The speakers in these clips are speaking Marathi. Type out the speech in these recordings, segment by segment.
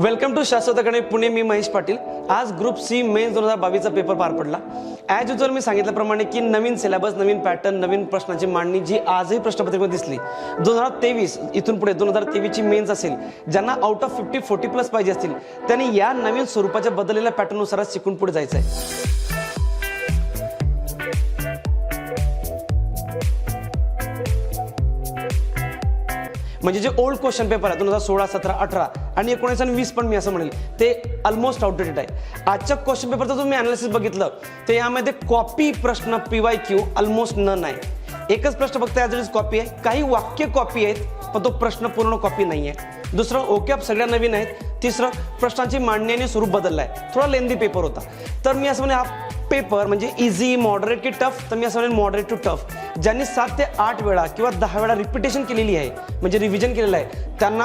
वेलकम टू शाश्वत अकॅडमी पुणे. मी महेश पाटील. आज ग्रुप सी मेन्स 2022 चा पेपर पार पडला. ॲज युजल मी सांगितल्याप्रमाणे की नवीन सिलेबस, नवीन पॅटर्न, नवीन प्रश्नांची मांडणी जी आजही प्रश्नपत्रिकेमध्ये दिसली. 2023 इथून पुढे 2023 ची मेन्स असेल, ज्यांना आउट ऑफ 50 40 प्लस पाहिजे असतील त्यांनी या नवीन स्वरूपाच्या बदललेल्या पॅटर्ननुसारच शिकून पुढे जायचं आहे. म्हणजे जे ओल्ड क्वेश्चन पेपर आहे 2016, 17, 18 आणि 19 आणि 20 पण मी असं म्हणेल ते ऑलमोस्ट आउटडेटेड आहे. आजच्या क्वेश्चन पेपरचं तुम्ही अनालिसिस बघितलं तर यामध्ये कॉपी प्रश्न PYQ ऑलमोस्ट नन आहे. एकच प्रश्न फक्त ॲज इट इज कॉपी आहे. काही वाक्य कॉपी आहेत पण तो प्रश्न पूर्ण कॉपी नाही आहे. दुसरं ओकॅप सगळ्या नवीन आहेत. तिसरं प्रश्नांची मांडणी आणि स्वरूप बदललं आहे. थोडा लेंदी पेपर होता. तर मी असं म्हणेन हा पेपर म्हणजे इझी, मॉडरेट की टफ, तर मी असं म्हणेन मॉडरेट टू टफ. ज्यांनी 7 ते 8 वेळा किंवा 10 वेळा रिपिटेशन केलेली आहे म्हणजे रिव्हिजन केलेलं आहे त्यांना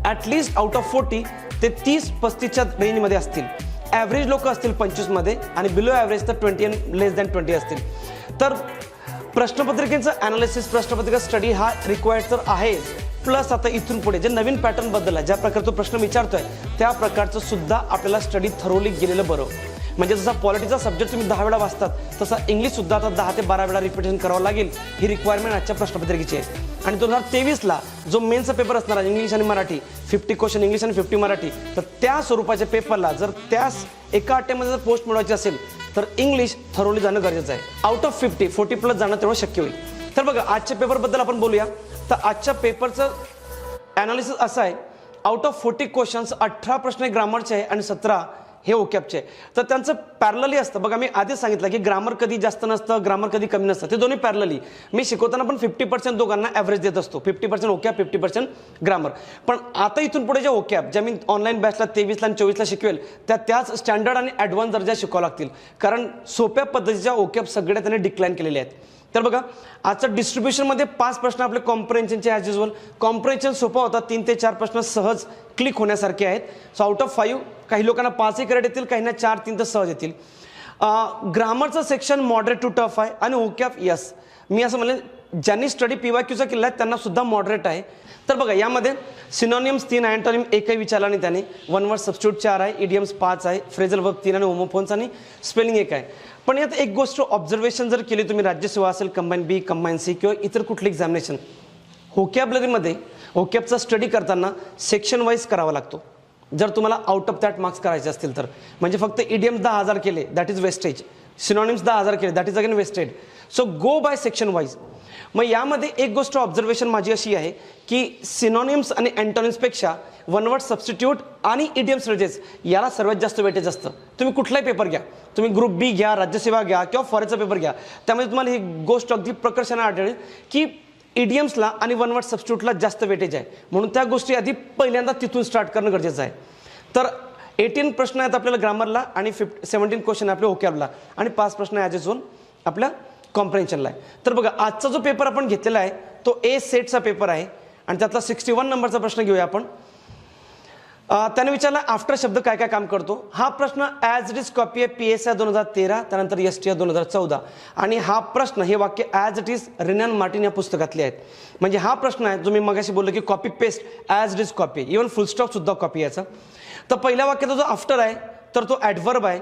ॲटलिस्ट आउट ऑफ 40 ते 30-35च्या रेंजमध्ये असतील. ॲव्हरेज लोक असतील 25 मध्ये आणि बिलो ॲव्हरेज तर 20 आणि लेस दॅन 20 असतील. तर प्रश्नपत्रिकेचं ॲनालिसिस, प्रश्नपत्रिका स्टडी हा रिक्वायर्ड तर आहेच. प्लस आता इथून पुढे जे नवीन पॅटर्न बद्दल आहे, ज्या प्रकारचा प्रश्न विचारतोय त्या प्रकारचं सुद्धा आपल्याला स्टडी थरोली गेलेलं बरं. म्हणजे जसा पॉलिटिचा सब्जेक्ट तुम्ही 10 वेळा वाचतात तसा इंग्लिश सुद्धा आता 10 ते 12 वेळा रिपिटेशन करावं लागेल. ही रिक्वायरमेंट आजच्या प्रश्नपत्रिकेची आहे. आणि 2023ला जो मेन्सचा पेपर असणार आहे इंग्लिश आणि मराठी, 50 क्वेश्चन इंग्लिश आणि 50 मराठी, तर त्या स्वरूपाच्या पेपरला जर त्याच एका अटेम्प्टमध्ये जर पोस्ट मिळवायची असेल तर इंग्लिश थरोली जाणं गरजेचं आहे. आउट ऑफ 50 40 प्लस जाणं तेवढं शक्य होईल. तर बघा आजच्या पेपरबद्दल आपण बोलूया. तर आजच्या पेपरचं ॲनालिसिस असं आहे, आउट ऑफ 40 क्वेश्चन्स 18 प्रश्न ग्रामरचे आहे आणि 17 हे ओकॅपचे. तर त्यांचं पॅरलली असतं. बघा मी आधीच सांगितलं की ग्रामर कधी जास्त नसतं, ग्रामर कधी कमी नसतं. ते दोन्ही पॅरलली मी शिकवताना पण 50% दोघांना ॲव्हरेज देत असतो. 50% ओकॅप, 50% ग्रामर. पण आता इथून पुढे जे ओकॅप ज्या मी ऑनलाईन बॅचला 23ला आणि 24ला शिकवेल त्याच स्टँडर्ड आणि ॲडव्हान्स दर्जा शिकावं लागतील. कारण सोप्या पद्धतीच्या ओकॅप सगळ्या त्यांनी डिक्लाइन केलेले आहेत. तर बघा आजच्या डिस्ट्रीब्युशनमध्ये 5 प्रश्न आपले कॉम्प्रेन्शनचे ॲज युजल. कॉम्प्रेन्शन सोपा होता. 3 ते 4 प्रश्न सहज क्लिक होण्यासारखे आहेत. सो आउट ऑफ 5 काही लोकांना 5ही करेक्ट येतील, काहींना 4, 3 तर सहज येतील. ग्रामरचं सेक्शन मॉडरेट टू टफ आहे आणि ओकॅप यस मी असं म्हणेन ज्यांनी स्टडी PYQचा केला आहे त्यांना सुद्धा मॉडरेट आहे. तर बघा यामध्ये सिनोनिम्स 3 आहे, अँटोनिम एकही विचारला नाही त्याने, वन वर्ड सबस्टिट्यूट 4 आहे, इडियम्स 5 आहे, फ्रेझल वर्ब 3 आणि होमोफोन्स आणि स्पेलिंग 1 आहे. पण यात एक गोष्ट ऑब्झर्वेशन जर केली तुम्ही, राज्यसेवा असेल, कंबाईन B, कंबाईन C किंवा इतर कुठली एक्झामिनेशन, व्होकॅबलरीमध्ये व्होकॅबचा स्टडी करताना सेक्शन वाईज करावा लागतो. जर तुम्हाला आउट ऑफ दॅट मार्क्स करायचे असतील तर. म्हणजे फक्त इडियम्स 10,000 केले दॅट इज वेस्टेज, सिनोनिम्स 10,000 केले that is again wasted. So go by section wise. मग यामध्ये एक गोष्ट ऑब्झर्वेशन माझी अशी आहे की सिनोनिम्स आणि अँटोनिम्सपेक्षा वन वर्ड सबस्टिट्यूट आणि इडियम्स फ्रेजेस याला सर्वात जास्त वेटेज असतं. तुम्ही कुठलाही पेपर घ्या, तुम्ही ग्रुप B घ्या, राज्यसेवा घ्या किंवा फॉरेनचा पेपर घ्या, त्यामध्ये तुम्हाला ही गोष्ट अगदी प्रकर्षाने आढळेल की इडियम्सला आणि वन वर्ड सबस्टिट्यूटला जास्त वेटेज आहे. म्हणून त्या गोष्टी आधी पहिल्यांदा तिथून स्टार्ट करणं गरजेचं आहे. तर 18 प्रश्न आहेत आपल्याला ग्रामरला आणि 17 क्वेश्चन आपल्या व्होकॅबला आणि 5 प्रश्न ॲज युजल आपल्या कॉम्प्रेन्शनला आहे. तर बघा आजचा जो पेपर आपण घेतलेला आहे तो A सेटचा पेपर आहे आणि त्यातला 61 नंबरचा प्रश्न घेऊया आपण. त्याने विचारला आफ्टर शब्द काय काय काम करतो. हा प्रश्न ॲज इट इज कॉपी आहे PSI 2013, त्यानंतर STR 2014 आणि हा प्रश्न हे वाक्य ॲज इट इज रिनन मार्टिन या पुस्तकातले आहेत. म्हणजे हा प्रश्न आहे जो मी मगाशी बोललो की copy paste as it is copy, even full stop सुद्धा कॉपी याचा. तर पहिल्या वाक्याचा जो आफ्टर आहे तर तो ॲडव्हर्ब आहे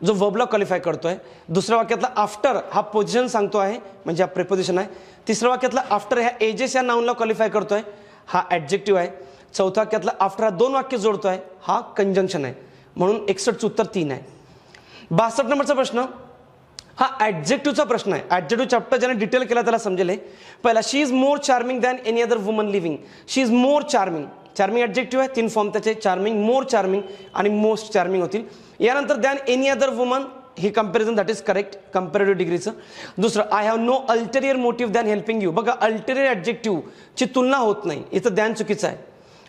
जो वर्बला क्वालिफाय करतोय. दुसऱ्या वाक्यातला आफ्टर हा पोझिशन सांगतो आहे म्हणजे हा प्रिपोजिशन आहे. तिसऱ्या वाक्यातला आफ्टर ह्या एजेस या नाउनला क्वालिफाय करतोय, हा ॲडजेक्टिव्ह आहे. चौथ्या वाक्यातला आफ्टर हा 2 वाक्य जोडतोय, हा कंजंक्शन आहे. म्हणून 61चं उत्तर 3 आहे. 62 नंबरचा प्रश्न हा ॲडजेक्टिव्हचा प्रश्न आहे. ॲडजेक्टिव्ह चॅप्टर ज्याने डिटेल केला त्याला समजेल. पहिला she is more charming than any other woman living. She is more charming, charming adjective आहे, 3 फॉर्म त्याचे, चार्मिंग, मोर चार्मिंग आणि मोस्ट चार्मिंग होतील. यानंतर दॅन एनी अदर वुमन ही comparison that is correct, comparative डिग्रीचं. दुसरं I have no ulterior motive than helping you. बघा अल्टेरियर ॲडजेक्टिव्हची तुलना होत नाही, इथं दॅन चुकीचं आहे.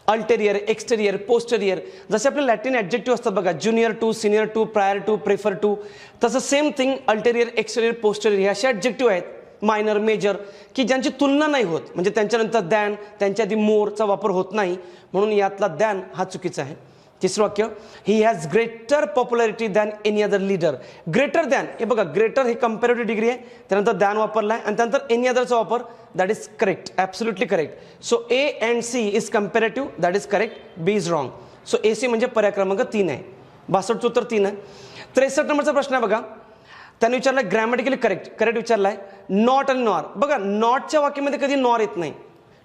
अल्टेरियर, एक्सटेरियर, पोस्टेरियर जसे आपले लॅटिन ॲडजेक्टिव्ह असतात बघा, junior to, senior to, prior to, prefer to, तसं same thing ulterior, exterior, posterior हे असे ॲडजेक्टिव्ह आहेत मायनर, मेजर की ज्यांची तुलना नाही होत. म्हणजे त्यांच्यानंतर दॅन, त्यांच्या आधी मोरचा वापर होत नाही, म्हणून यातला दॅन हा चुकीचा आहे. तिसरं वाक्य he has greater popularity than any other leader. Greater than हे बघा, ग्रेटर हे कंपॅरेटिव्ह डिग्री आहे, त्यानंतर दॅन वापरला आहे आणि त्यानंतर एनी अदरचा वापर, that is correct, absolutely correct. So A and C is comparative, that is correct, B is wrong. So AC म्हणजे पर्याय क्रमांक 3 आहे. 62चं उत्तर 3 आहे. 63 नंबरचा प्रश्न आहे बघा. त्याने विचारलाय ग्रॅमॅटिकली करेक्ट विचारलाय. नॉट आणि नॉर. बघा नॉटच्या वाक्यामध्ये कधी नॉर येत नाही.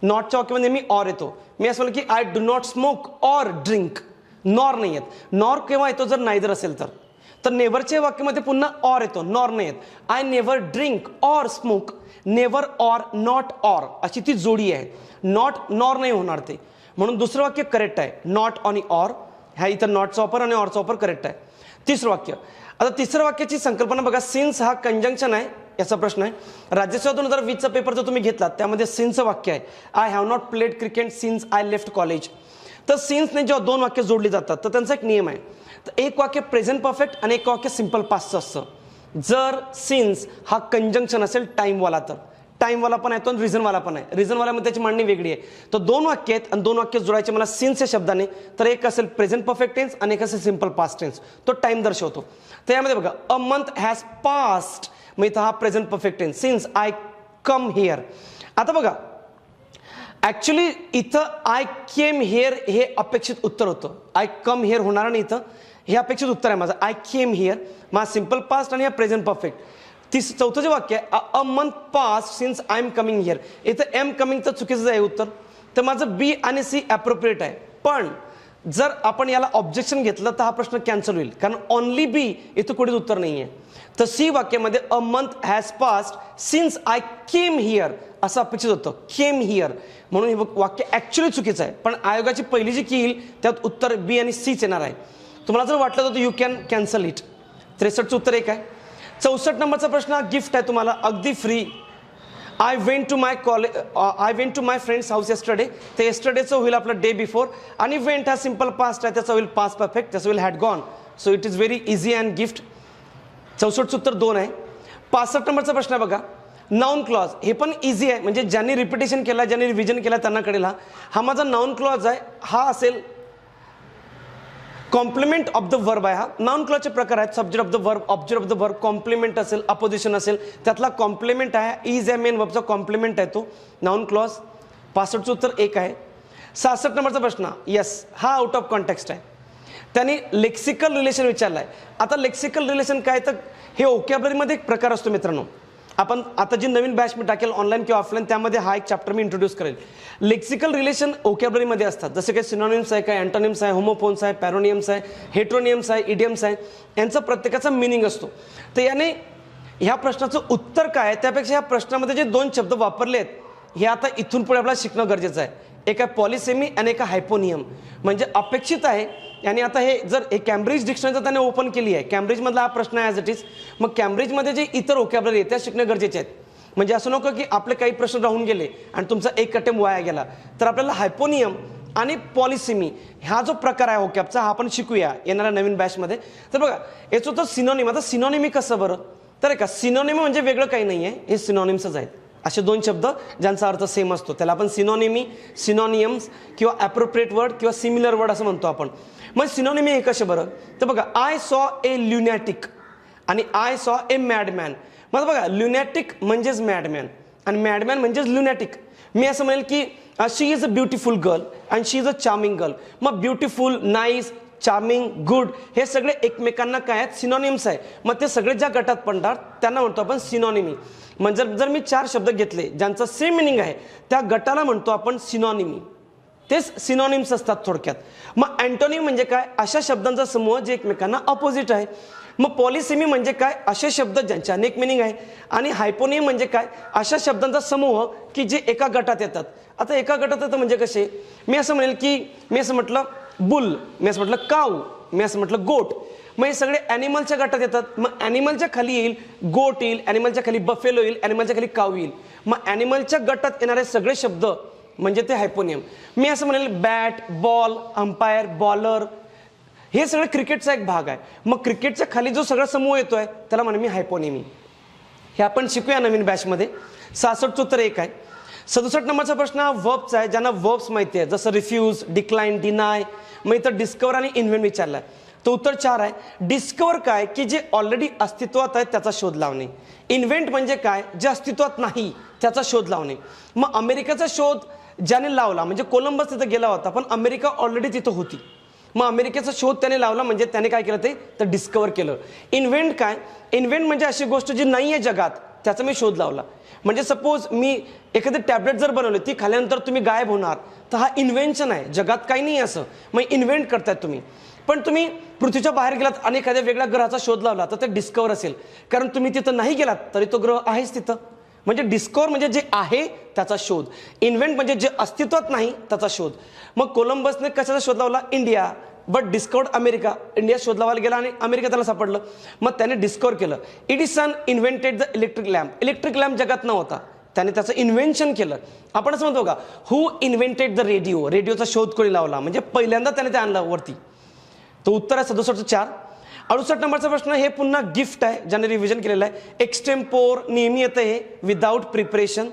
नॉटच्या वाक्यामध्ये मी ऑर येतो. मी असं म्हणलं की I do not smoke or drink. Nor नाही येत. नॉर केव्हा येतो जर नायदर असेल तर नेव्हरच्या वाक्यामध्ये पुन्हा ऑर येतो, नॉर नाही येत. I never drink or smoke. Never or not or अशी ती जोडी आहे. नॉट नॉर नाही होणार ते. म्हणून दुसरं वाक्य करेक्ट आहे. नॉट आणि ऑर ह्या इथं नॉटचा वापर आणि ऑरचा वापर करेक्ट आहे. तिसरं वाक्य. आता तिसऱ्या वाक्याची संकल्पना बघा. सिन्स हा कंजंक्शन आहे याचा प्रश्न आहे. राज्यसेवा 2020चा पेपर जर तुम्ही घेतलात त्यामध्ये सिन्सचं वाक्य आहे I have not played cricket since I left college. तर सिन्सने जेव्हा दोन वाक्य जोडली जातात तर त्यांचा एक नियम आहे. तर एक वाक्य प्रेझेंट परफेक्ट आणि एक वाक्य सिंपल पास्टचं असतं. जर सिन्स हा कंजंक्शन असेल टाईमवाला तर टाईमवाला पण आहे तो आणि रिझनवाला पण आहे. रिझनवाल्यामध्ये त्याची मांडणी वेगळी आहे. तर दोन वाक्य आहेत आणि दोन वाक्य जोडायचे मला सिन्स या शब्दाने. तर एक असेल प्रेझेंट परफेक्ट टेन्स आणि एक असेल सिंपल पास्ट टेन्स. तो टाईम दर्शवतो. तर यामध्ये बघा अ मंथ हॅज पास्ट मग इथं हा present perfect tense since I come here. आता बघा ॲक्च्युली इथं आय केम हिअर हे अपेक्षित उत्तर होतं. आय कम हिअर होणार आणि इथं हे अपेक्षित उत्तर आहे माझं. आय केम हिअर माझा सिंपल पास्ट आणि हा प्रेझेंट परफेक्ट. चौथं जे वाक्य आहे a month pass since I am coming here. इथं एम कमिंग तर चुकीचं आहे उत्तर. तर माझं बी आणि सी ॲप्रोप्रिएट आहे. पण जर आपण याला ऑब्जेक्शन घेतलं तर हा प्रश्न कॅन्सल होईल कारण ओनली बी इथं कुठेच उत्तर नाही आहे. तर सी वाक्यामध्ये a month has past since I came here असं अपेक्षित होतं. केम हिअर म्हणून हे वाक्य ॲक्च्युली चुकीचं आहे. पण आयोगाची पहिली जी की येईल त्यात उत्तर बी आणि सीच येणार आहे. तुम्हाला जर वाटलं तर यू कॅन कॅन्सल इट. 63चं उत्तर एक आहे. 64 नंबरचा प्रश्न गिफ्ट आहे तुम्हाला अगदी free. I went to my friend's house yesterday. ते येस्टरडेचं होईल आपलं डे बिफोर आणि वेंट हा सिंपल पास्ट आहे त्याचा होईल पास्ट परफेक्ट. त्याचं होईल had gone. So it is very easy and gift. 64चं उत्तर 2 आहे. 65 नंबरचा प्रश्न आहे बघा. नाउन क्लॉज हे पण इझी आहे म्हणजे ज्यांनी रिपिटेशन केला ज्यांनी रिव्हिजन केला त्यांना कळेल. हा माझा नाउन क्लॉज आहे. हा असेल कॉम्प्लिमेंट ऑफ द वर्ब आहे. हा नाउन क्लॉजचे प्रकार आहेत. Subject of the verb, object of the verb, complement असेल, अपोजिशन असेल. त्यातला कॉम्प्लिमेंट आहे. इज या मेन वर्बचा कॉम्प्लिमेंट आहे तो नाउन क्लॉज. 65चं उत्तर 1 आहे. 66 नंबरचा प्रश्न येस हा आउट ऑफ कॉन्टेक्स्ट आहे. त्यांनी लेक्सिकल रिलेशन विचारलं आहे. आता लेक्सिकल रिलेशन काय तर हे ओकॅबलरीमध्ये एक प्रकार असतो मित्रांनो. आपण आता जी नवीन बॅच मी टाकेल ऑनलाईन किंवा ऑफलाईन त्यामध्ये हा एक चॅप्टर मी इंट्रोड्यूस करेल. लेक्सिकल रिलेशन ओकॅबलरीमध्ये असतात जसे काही सिनॉनिम्स आहे, काय अँटोनिम्स आहे, होमोफोन्स आहे, पॅरोनियम्स आहे, हेट्रोनियम्स आहे, इडियम्स आहे. यांचा प्रत्येकाचा मिनिंग असतो. तर याने ह्या प्रश्नाचं उत्तर काय आहे त्यापेक्षा ह्या प्रश्नामध्ये जे दोन शब्द वापरले आहेत हे आता इथून पुढे आपल्याला शिकणं गरजेचं आहे. एक आहे पॉलिसेमी आणि एक आहे हायपोनियम. म्हणजे अपेक्षित आहे आणि आता हे जर हे कॅम्ब्रिज डिक्शनरी त्याने ओपन केली आहे. कॅम्ब्रिजमधला हा प्रश्न आहे ॲज इट इज. मग कॅम्ब्रिजमध्ये जे इतर ओकॅबलरी आहे त्या शिकणं गरजेचे आहेत. म्हणजे असं नको की आपले काही प्रश्न राहून गेले आणि तुमचा एक अटेम्प्ट वाया गेला. तर आपल्याला हायपोनियम आणि पॉलिसेमी हा जो प्रकार आहे ओकॅबचा हा आपण शिकूया येणाऱ्या नवीन बॅचमध्ये. तर बघा याचं होतं सिनॉनिम. आता सिनॉनिमी कसं बरं तर का सिनॉनिमी म्हणजे वेगळं काही नाही आहे. हे सिनॉनिम्सच आहेत. असे दोन शब्द ज्यांचा अर्थ सेम असतो त्याला आपण सिनॉनिमी, सिनॉनियम्स किंवा ॲप्रोप्रिएट वर्ड किंवा सिमिलर वर्ड असं म्हणतो आपण. मग सिनॉनिमी हे कसे बरं तर बघा आय सॉ ए ल्युनॅटिक आणि आय सॉ ए मॅडमॅन. मग बघा ल्युनॅटिक म्हणजेच मॅडमॅन आणि मॅडमॅन म्हणजेच ल्युनॅटिक. मी असं म्हणेल की she is a beautiful girl and she is a charming girl. मग ब्युटिफुल, नाईस, चार्मिंग, गुड हे सगळे एकमेकांना काय आहेत सिनॉनिम्स आहे. मग ते सगळे ज्या गटात पडतात त्यांना म्हणतो आपण सिनॉनिमी. म्हणजे जर मी 4 शब्द घेतले ज्यांचं सेम मिनिंग आहे त्या गटाला म्हणतो आपण सिनॉनिमी. तेच सिनॉनिम्स असतात थोडक्यात. मग अँटोनिम म्हणजे काय अशा शब्दांचा समूह जे एकमेकांना अपोजिट आहे. मग पॉलिसेमी म्हणजे काय असे शब्द ज्यांचे अनेक मिनिंग आहे. आणि हायपोनिम म्हणजे काय अशा शब्दांचा समूह की जे एका गटात येतात. आता एका गटात येतं म्हणजे कसे मी असं म्हणेल की मी असं म्हटलं बुल, मी असं म्हटलं काऊ, मी असं म्हटलं गोट. मग हे सगळे ॲनिमलच्या गटात येतात. मग ॲनिमलच्या खाली येईल गोट येईल, ॲनिमलच्या खाली बफेलो येईल, ॲनिमलच्या खाली काऊ येईल. मग ॲनिमलच्या गटात येणारे सगळे शब्द म्हणजे ते हायपोनियम. मी असं म्हणेल बॅट, बॉल, अंपायर, बॉलर हे सगळं क्रिकेटचा एक भाग आहे. मग क्रिकेटच्या खाली जो सगळा समूह येतोय त्याला म्हणेन मी हायपोनिमी. हे आपण शिकूया नवीन बॅचमध्ये. 66चं उत्तर 1 आहे. 67 नंबरचा प्रश्न हा वर्ब्सचा आहे. ज्यांना वर्ब्स माहिती आहे जसं रिफ्यूज, डिक्लाइन, डिनाय. मग इथं डिस्कवर आणि इन्व्हेंट विचारला आहे. तर उत्तर 4 आहे. डिस्कवर काय की जे ऑलरेडी अस्तित्वात आहे त्याचा शोध लावणे. इन्व्हेंट म्हणजे काय जे अस्तित्वात नाही त्याचा शोध लावणे. मग अमेरिकेचा शोध ज्याने लावला म्हणजे कोलंबस तिथं गेला होता पण अमेरिका ऑलरेडी तिथं होती. मग अमेरिकेचा शोध त्याने लावला म्हणजे त्याने काय केलं ते तर डिस्कवर केलं. इन्व्हेंट काय, इन्व्हेंट म्हणजे अशी गोष्ट जी नाही आहे जगात त्याचा मी शोध लावला. म्हणजे सपोज मी एखादी टॅबलेट जर बनवली ती खाल्यानंतर तुम्ही गायब होणार तर हा इन्व्हेन्शन आहे, जगात काही नाही असं, मग इन्व्हेंट करतायत तुम्ही. पण तुम्ही पृथ्वीच्या बाहेर गेलात आणि एखाद्या वेगळ्या ग्रहाचा शोध लावला तर ते डिस्कवर असेल, कारण तुम्ही तिथं नाही गेलात तरी तो ग्रह आहेच तिथं. म्हणजे डिस्कवर म्हणजे जे आहे त्याचा शोध, इन्व्हेंट म्हणजे जे अस्तित्वात नाही त्याचा शोध. मग कोलंबसने कशाचा शोध लावला, India, but discovered America. India शोध लावायला गेला आणि अमेरिका त्याला सापडलं, मग त्याने डिस्कवर केलं. Edison invented the electric lamp. Electric lamp जगात नव्हता, त्याने त्याचं इन्व्हेन्शन केलं. आपण असं म्हणतो का, हु इन्व्हेंटेड द रेडिओ. रेडिओचा शोध कोणी लावला, म्हणजे पहिल्यांदा त्याने ते आणलं वरती. तो उत्तर आहे 67-4. 68 नंबरचा प्रश्न, हे पुन्हा गिफ्ट आहे ज्याने रिव्हिजन केलेलं आहे. एक्स्टेम्पोर नेहमी येतं हे विदाऊट प्रिपरेशन.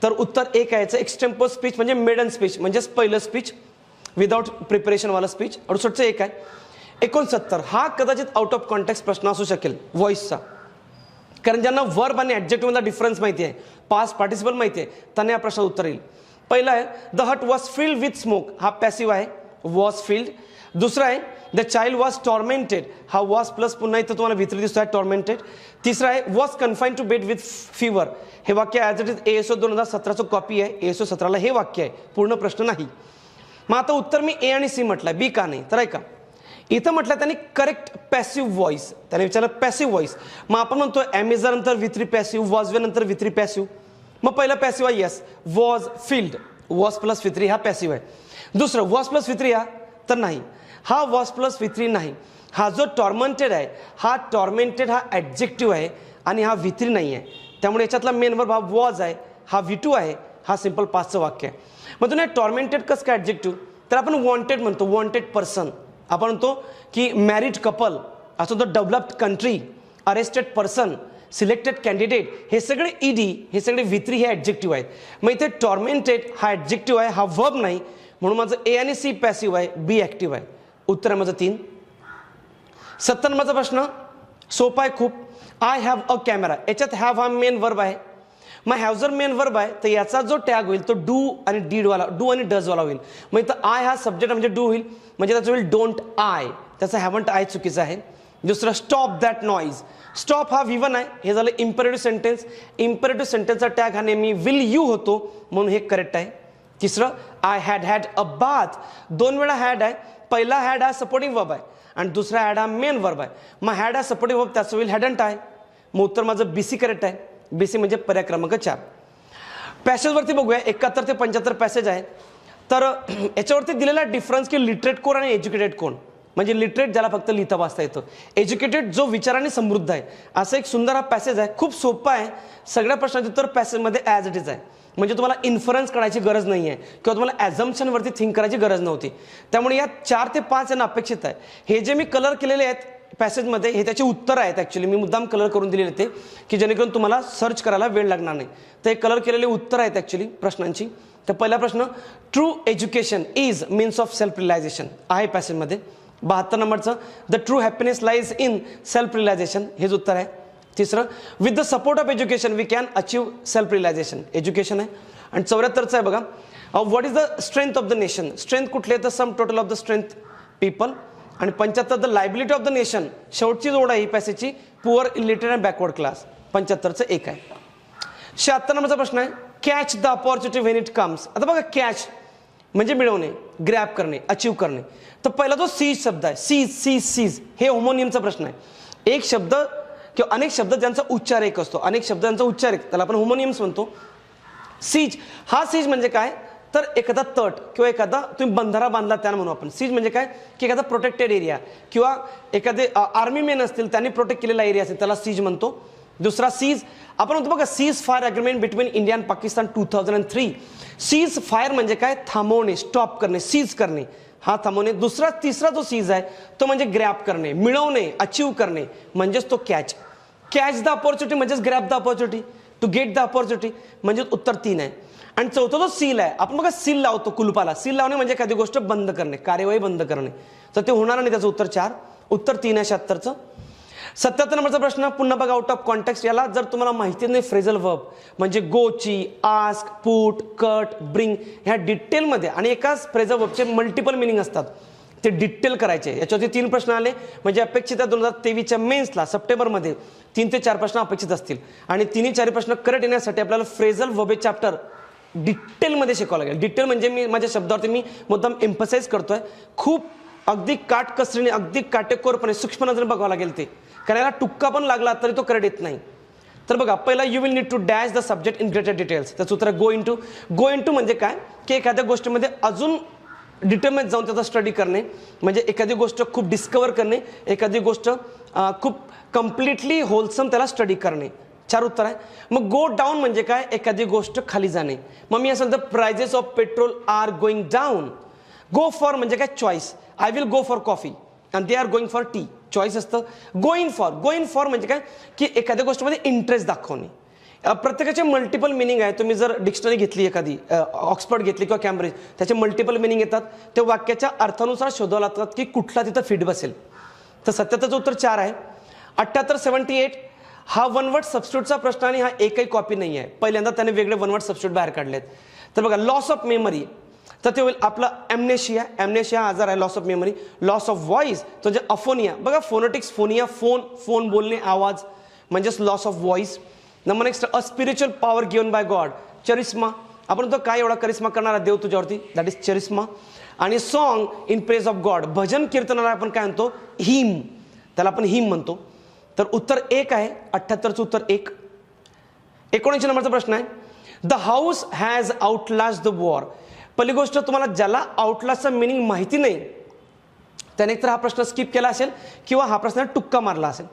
तर उत्तर एक आहे एक्स्टेम्पोर स्पीच म्हणजे मेडन स्पीच म्हणजेच पहिलं स्पीच, विदाऊट प्रिपरेशनवाला स्पीच. 68चं एक आहे. 69 हा कदाचित आउट ऑफ कॉन्टेक्स्ट प्रश्न असू शकेल व्हॉइसचा, कारण ज्यांना वर्ब आणि ॲडजेक्टिव्हला डिफरन्स माहिती आहे, पास्ट पार्टिसिपल माहिती आहे, त्यांना या प्रश्नात उत्तर येईल. पहिला आहे the hut was filled with smoke. हा पॅसिव्ह आहे, वॉज फिल्ड. दुसरा आहे द चाइल्ड वॉज टॉर्मेंटेड. हा वॉज प्लस पुन्हा इथं तुम्हाला भित्री दिसतो आहे टॉर्मेंटेड. तिसरा आहे was confined to bed with fever. हे वाक्य ॲज इट इज ASO 2017चं कॉपी आहे. ASO 17ला हे वाक्य आहे, पूर्ण प्रश्न नाही. मग आता उत्तर मी A आणि C म्हटलंय, B का नाही, तर ऐका. इथं म्हटलं त्यांनी करेक्ट पॅसिव्ह व्हॉइस, त्याने विचारलं पॅसिव्ह व्हॉइस. मग आपण म्हणतो ॲमेझॉन नंतर V3 पॅसिव्ह, वॉज वे नंतर V3 पॅसिव्ह. मग पहिला पॅसिव्ह आहे yes, was filled, was plus V3 हा पॅसिव्ह आहे. दुसरं वॉज प्लस V3 हा तर नाही, हा वॉज प्लस V3 नाही. हा जो टॉर्मेंटेड आहे, हा टॉर्मेंटेड हा ॲडजेक्टिव्ह आहे आणि हा V3 नाही आहे. त्यामुळे याच्यातला मेन वर्ब हा वॉज आहे, हा V2 आहे, हा सिंपल पास्टचं वाक्य आहे. मग तुम्ही टॉर्मेंटेड कसं काय ॲडजेक्टिव्ह, तर आपण वॉन्टेड म्हणतो, वॉन्टेड पर्सन. आपण म्हणतो की मॅरिड कपल, असं तो developed country, arrested person, selected candidate, हे सगळे ED, हे सगळे V3 हे ॲडजेक्टिव्ह आहेत. मग इथे टॉर्मेंटेड हा ॲडजेक्टिव्ह आहे, हा वर्ब नाही, म्हणून माझं A आणि C पॅसिव्ह आहे, B ॲक्टिव्ह आहे. उत्तर आहे माझं 3. 70 नंबरचा प्रश्न सोपा आहे खूप. I have a camera. याच्यात हॅव हा मेन वर्ब आहे. मग हॅव जर मेन वर्ब आहे तर याचा जो टॅग होईल तो डू आणि डीडवाला, डू आणि डजवाला होईल. मग इथं आय हा सब्जेक्ट म्हणजे डू होईल, म्हणजे त्याचं होईल डोंट आय. त्याचा हॅवंट आय चुकीचं आहे. दुसरं स्टॉप दॅट नॉईज. स्टॉप हा V1 आहे, हे झालं इम्पेरेटिव्ह सेंटेन्स. इम्पेरेटिव्ह सेंटेन्सचा टॅग हा नेहमी विल यू होतो, म्हणून हे करेक्ट आहे. तिसरं आय हॅड अ बाथ. 2 वेळा हॅड आहे. पहिला हॅड हा सपोर्टिंग वर्ब आहे आणि दुसरा हॅड हा मेन वर्ब आहे. मग हॅड हा सपोर्टिंग वर्ब, त्याचं होईल हॅडंट आहे. मग उत्तर माझं BC करेक्ट आहे. BC म्हणजे पर्याय क्रमांक 4. पॅसेजवरती बघूया, 71 ते 75 पॅसेज आहे. तर याच्यावरती दिलेला डिफरन्स की लिटरेट कोण आणि एज्युकेटेड कोण. म्हणजे लिटरेट ज्याला फक्त लिहिता वाचता येतं, एज्युकेटेड जो विचाराने समृद्ध आहे. असं एक सुंदर हा पॅसेज आहे, खूप सोपा आहे. सगळ्या प्रश्नाचे उत्तर पॅसेजमध्ये ॲज इट इज आहे. म्हणजे तुम्हाला इन्फरन्स करायची गरज नाही आहे किंवा तुम्हाला ॲझम्पशनवरती थिंक करायची गरज नव्हती. त्यामुळे या 4 ते 5 यांना अपेक्षित आहे. हे जे मी कलर केलेले आहेत पॅसेजमध्ये, हे त्याची उत्तरं आहेत. ॲक्च्युली मी मुद्दाम कलर करून दिलेले ते की जेणेकरून तुम्हाला सर्च करायला वेळ लागणार नाही. तर हे कलर केलेले उत्तर आहेत ॲक्च्युली प्रश्नांची. तर पहिला प्रश्न, true education is means of self realization आहे पॅसेजमध्ये. 72 नंबरचं, the true happiness lies in self realization, हेच उत्तर आहे. तिसरं, with the support of education we can achieve self realization, education आहे. आणि 74चं आहे बघा, what is the strength of the nation. Strength कुठली आहे तर sum total of the strength people. आणि 75 the liability of the nation, शेवटची जोड आहे ही पॅसेजची, poor, illiterate and backward class. 75चं एक आहे. 76 नंबरचा प्रश्न आहे, catch the opportunity when it comes. आता बघा, कॅच म्हणजे मिळवणे, ग्रॅब करणे, अचीव करणे. तर पहिला जो सीज शब्द आहे, सीज, हे होमोनियमचा प्रश्न आहे. एक शब्द किंवा अनेक शब्द ज्यांचा उच्चार एक असतो, अनेक शब्द ज्यांचा उच्चार एक, त्याला आपण होमोनियम्स म्हणतो. सीज, हा सीज म्हणजे काय तर एखादा तट किंवा एखादा तुम्ही बंधारा बांधला त्याला म्हणू आपण. सीज म्हणजे काय की एखादा प्रोटेक्टेड एरिया किंवा एखादे आर्मी मेन असतील त्यांनी प्रोटेक्ट केलेला एरिया असेल त्याला सीज म्हणतो. दुसरा सीज आपण म्हणतो बघा, cease fire agreement between India and Pakistan 2003. Cease fire म्हणजे काय, थांबवणे, स्टॉप करणे, सीज करणे, हा थांबवणे. तिसरा जो सीज आहे तो म्हणजे ग्रॅब करणे, मिळवणे, अचीव करणे, म्हणजेच तो कॅच. कॅच द अपॉर्च्युनिटी म्हणजेच grab the opportunity, to get the opportunity, म्हणजे उत्तर 3 आहे. आणि चौथा जो सील आहे, आपण बघा सील लावतो कुलपाला, सील लावणे म्हणजे एखादी गोष्ट बंद करणे, कार्यवाही बंद करणे, तर ते होणार नाही. त्याचं उत्तर 4, उत्तर 3 आहे 76चं. 77 नंबरचा प्रश्न पुन्हा बघा, आउट ऑफ कॉन्टेक्स्ट. याला जर तुम्हाला माहिती नाही फ्रेझल वर्ब म्हणजे गोची, आस्क, पुट, कट, ब्रिंग, ह्या डिटेलमध्ये आणि एकाच फ्रेझल वर्बचे मल्टिपल मिनिंग असतात. ते डिटेल करायचे. याच्यावरती 3 प्रश्न आले म्हणजे अपेक्षित आहे 2023च्या मेन्सला सप्टेंबरमध्ये 3 ते 4 प्रश्न अपेक्षित असतील. आणि 3-4 प्रश्न करेक्ट येण्यासाठी आपल्याला फ्रेझल वर्बेज चॅप्टर डिटेलमध्ये शिकावं लागेल. डिटेल म्हणजे मी माझ्या शब्दावरती मी मुद्दाम एम्फसाइज करतोय. खूप अगदी काटकसरीने अगदी काटेकोरपणे सूक्ष्म नजरेने बघावं लागेल ते. कारण याला टुक्का पण लागला तरी तो करेक्ट येत नाही. तर बघा पहिला you will need to dash the subject in greater details. त्याचं उत्तर गो इन टू म्हणजे काय की एखाद्या गोष्टीमध्ये अजून डिटेलमध्ये जाऊन त्याचा स्टडी करणे, म्हणजे एखादी गोष्ट खूप डिस्कवर करणे, एखादी गोष्ट खूप कम्प्लिटली होलसम त्याला स्टडी करणे. 4 उत्तर आहे. मग गो डाऊन म्हणजे काय, एखादी गोष्ट खाली जाणे. मग मी असं म्हणतो prices of petrol are going down. Go for म्हणजे काय choice. I will go for coffee and they are going for tea. Choice असतं. गो इन फॉर म्हणजे काय की एखाद्या गोष्टीमध्ये इंटरेस्ट दाखवणे. प्रत्येकाचे मल्टिपल मिनिंग आहे. तुम्ही जर डिक्शनरी घेतली एखादी ऑक्सफर्ड घेतली किंवा कॅम्ब्रिज, त्याचे मल्टिपल मिनिंग येतात. ते वाक्याच्या अर्थानुसार शोधावं लागतात की कुठला तिथं फिट बसेल. तर 77चं उत्तर 4 आहे. 78 हा वन वर्ड सबस्टिट्यूटचा प्रश्न आणि हा एकही कॉपी नाही आहे. पहिल्यांदा त्याने वेगळे वन वर्ड सबस्टिट्यूट बाहेर काढलेत. तर बघा लॉस ऑफ मेमरी तर ते होईल आपला ॲम्नेशिया आजार आहे. Loss of memory. Loss of voice तो जे अफोनिया. बघा फोनेटिक्स फोनिया फोन बोलणे आवाज म्हणजेच loss of voice. Number next a spiritual power given by God. Charisma आपण तो काय एवढा करिश्मा करणारा देव तुझ्यावरती, दॅट इज चरिस्मा. आणि song in praise of God भजन कीर्तनाला आपण काय म्हणतो हिम, त्याला आपण हिम म्हणतो. तर उत्तर 1 आहे. 78चं उत्तर 1. 79 नंबरचा प्रश्न आहे the house has Outlast the war. पहिली गोष्ट तुम्हाला ज्याला आउटलास्टचा मिनिंग माहिती नाही त्याने एकतर हा प्रश्न स्किप केला असेल किंवा हा प्रश्न टुक्का मारला असेल.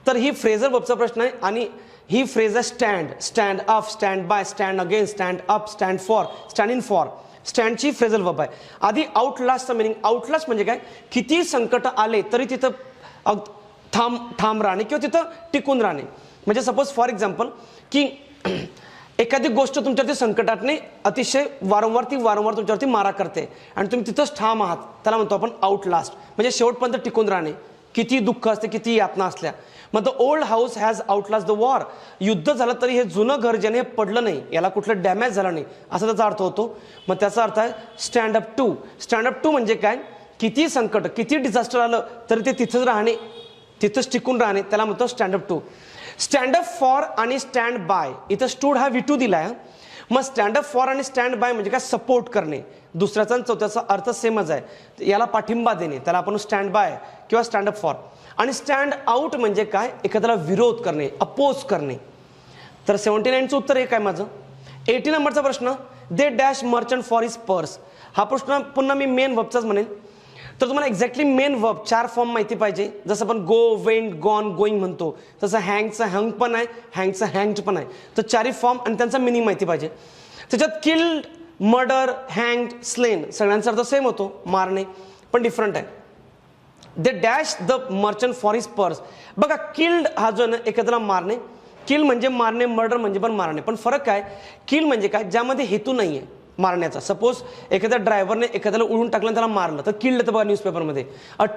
तर ही फ्रेझल वर्बचा प्रश्न आहे आणि ही फ्रेज आहे stand up, stand by, stand again, stand up, stand for, stand in for. स्टँडची फ्रेझल वर्ब आहे. आधी आउटलास्टचा मिनिंग. आउटलास्ट म्हणजे काय किती संकट आले तरी तिथं ठाम राहणे किंवा तिथं टिकून राहणे. म्हणजे सपोज फॉर एक्झाम्पल की एखादी गोष्ट तुमच्यावरती संकटाने अतिशय वारंवार तुमच्यावरती मारा करते आणि तुम्ही तिथंच ठाम आहात, त्याला म्हणतो आपण आउटलास्ट. म्हणजे शेवटपर्यंत टिकून राहणे किती दुःख असते किती यातना असल्या. मग the old house has Outlast the war. युद्ध झालं तरी हे जुनं घर ज्याने पडलं नाही, याला कुठलं डॅमेज झालं नाही असा त्याचा अर्थ होतो. मग त्याचा अर्थ आहे stand up to. Stand up to म्हणजे काय किती संकट किती डिझास्टर आलं तरी ते तिथंच राहणे, तिथंच टिकून राहणे, त्याला म्हणतो stand up to. Stand up for आणि स्टँड बाय इथं स्टूड हा V2 दिलाय. मग स्टँड अप फॉर आणि स्टँड बाय म्हणजे काय सपोर्ट करणे. दुसऱ्याचा आणि चौथ्याचा अर्थ सेमच आहे. याला पाठिंबा देणे त्याला आपण स्टँड बाय किंवा स्टँड अप फॉर. आणि स्टँड आउट म्हणजे काय एखाद्याला विरोध करणे, अपोज करणे. तर 79चं उत्तर 1 आहे माझं. 80 नंबरचा प्रश्न they dash merchant for his purse. हा प्रश्न पुन्हा मी मेन वर्बचाच म्हणेन. तर तुम्हाला एक्झॅक्टली मेन वर्ब 4 फॉर्म माहिती पाहिजे. जसं आपण गो, वेंट, गॉन, गोईंग म्हणतो तसं हँगचं हँग पण आहे, हँगचं हँग्ड पण आहे. तर 4 फॉर्म आणि त्यांचा मिनिंग माहिती पाहिजे. त्याच्यात किल्ड, मर्डर, हँग्ड, स्लेन सगळ्यांचा अर्थ सेम होतो मारणे, पण डिफरंट आहे. They dash the merchant for his purse. बघा किल्ड हा जो ना एखाद्याला मारणे, किल म्हणजे मारणे, मर्डर म्हणजे पण मारणे. पण फरक काय किल म्हणजे काय ज्यामध्ये हेतू नाही आहे मारण्याचा. सपोज एखाद्या ड्रायव्हरने एखाद्याला उडून टाकलं त्याला मारलं तर किल्ड येतं बघा न्यूजपेपरमध्ये.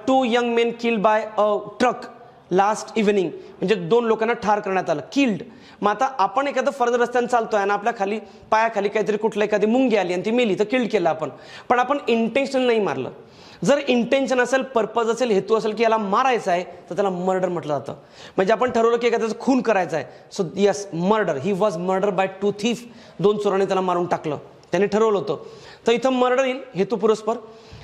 2 young main killed by a truck last evening म्हणजे 2 लोकांना ठार करण्यात आलं, किल्ड. मग आता आपण एखादं फर्दर रस्त्याने चालतोय आणि आपल्या खाली पायाखाली काहीतरी कुठलं एखादी मुंगी आली आणि ती मेली तर किल्ड केलं आपण. पण आपण इंटेन्शनल नाही मारलं. जर इंटेन्शन असेल, पर्पज असेल, हेतू असेल की याला मारायचं आहे तर त्याला मर्डर म्हटलं जातं. म्हणजे आपण ठरवलं की एखाद्याचं खून करायचं आहे, so yes murder. He was murder by 2 thief. 2 चोरांनी त्याला मारून टाकलं, त्याने ठरवलं होतं. तर इथं मर्डर येईल हेतू पुरस्पर.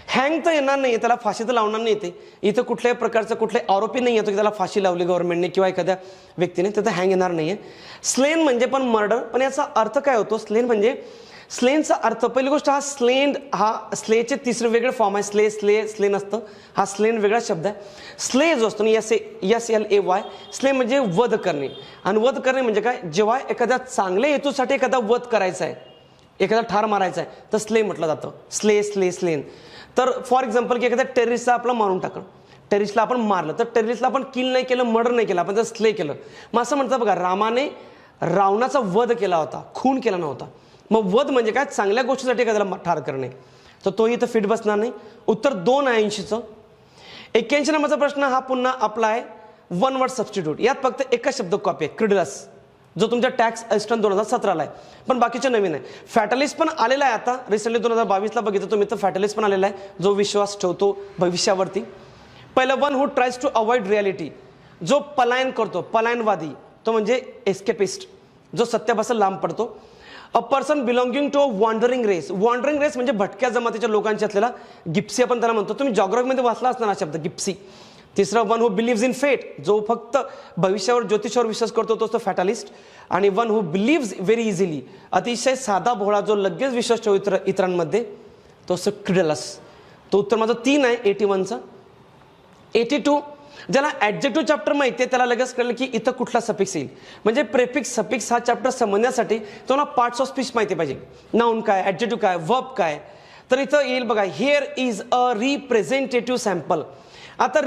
हँग तर येणार नाही, त्याला फाशी तर लावणार नाही. येते इथं कुठल्याही प्रकारचं कुठले आरोपी नाही येतो की त्याला फाशी लावली गव्हर्नमेंटने किंवा एखाद्या व्यक्तीने, तर हँग येणार नाहीये. स्लेन म्हणजे पण मर्डर, पण याचा अर्थ काय होतो स्लेन म्हणजे स्लेनचा अर्थ पहिली गोष्ट हा स्लेंड हा स्लेचे 3 वेगळे फॉर्म आहे. स्लेन असतं. हा स्लेन वेगळा शब्द आहे. स्ले जो असतो ना SLAY स्ले म्हणजे वध करणे. आणि वध करणे म्हणजे काय जेव्हा एखाद्या चांगल्या हेतूसाठी एखादा वध करायचा आहे, एखादा ठार मारायचा आहे तर स्ले म्हटलं जातं. स्लेन. तर फॉर एक्झाम्पल की एखाद्या टेररिस्टला आपलं मारून टाकलं, टेररिस्टला आपण मारलं तर टेररिस्टला आपण किल नाही केलं, मर्डर नाही केलं, आपण तर स्ले केलं. मग असं म्हणतात बघा रामाने रावणाचा वध केला होता, खून केला नव्हता. मग वध म्हणजे काय चांगल्या गोष्टीसाठी एखाद्याला ठार करणे. तर तोही इथं फिट बसणार नाही. उत्तर 2 आहे 80चं. 81 नंबरचा प्रश्न हा पुन्हा आपला आहे वन वर्ड सबस्टिट्यूट. यात फक्त एकच शब्द कॉपी आहे क्रिडलस. जो तुमच्या टॅक्स असिस्टंट 2017ला आहे, पण बाकीचे नवीन आहे. फॅटलिस्ट पण आलेला आहे आता रिसेंटली 2022ला बघितलं तुम्ही तर फॅटलिस्ट पण आलेला आहे, जो विश्वास ठेवतो भविष्यावरती. पहिलं one who tries to avoid reality, जो पलायन करतो, पलायनवादी, तो म्हणजे एस्केपिस्ट, जो सत्यापासून लांब पडतो. A person belonging to a wandering race, wandering race म्हणजे भटक्या जमातीच्या लोकांची असलेला गिप्सी आपण त्याला म्हणतो. तुम्ही जॉग्राफीमध्ये वाचला असणार हा शब्द गिप्सी. तिसरं वन हू बिलीव्स इन फेट, जो फक्त भविष्यावर ज्योतिषावर विश्वास करतो तो असतो फॅटलिस्ट. आणि one who believes very easily, अतिशय साधा भोळा जो लगेच विश्वास ठेवतो इतरांमध्ये, तो असतो क्रिडलस. तो उत्तर माझं 3 आहे 81चं. 82 ज्याला ॲडजेक्टिव्ह चॅप्टर माहिती आहे त्याला लगेच कळलं की इथं कुठला सफिक्स येईल. म्हणजे प्रेफिक्स सफिक्स हा चॅप्टर समजण्यासाठी तुम्हाला पार्ट्स ऑफ स्पीच माहिती पाहिजे. नाऊन काय, ॲडजेक्टिव्ह काय, वर्ब काय. तर इथं येईल बघा, here is a representative sample. आता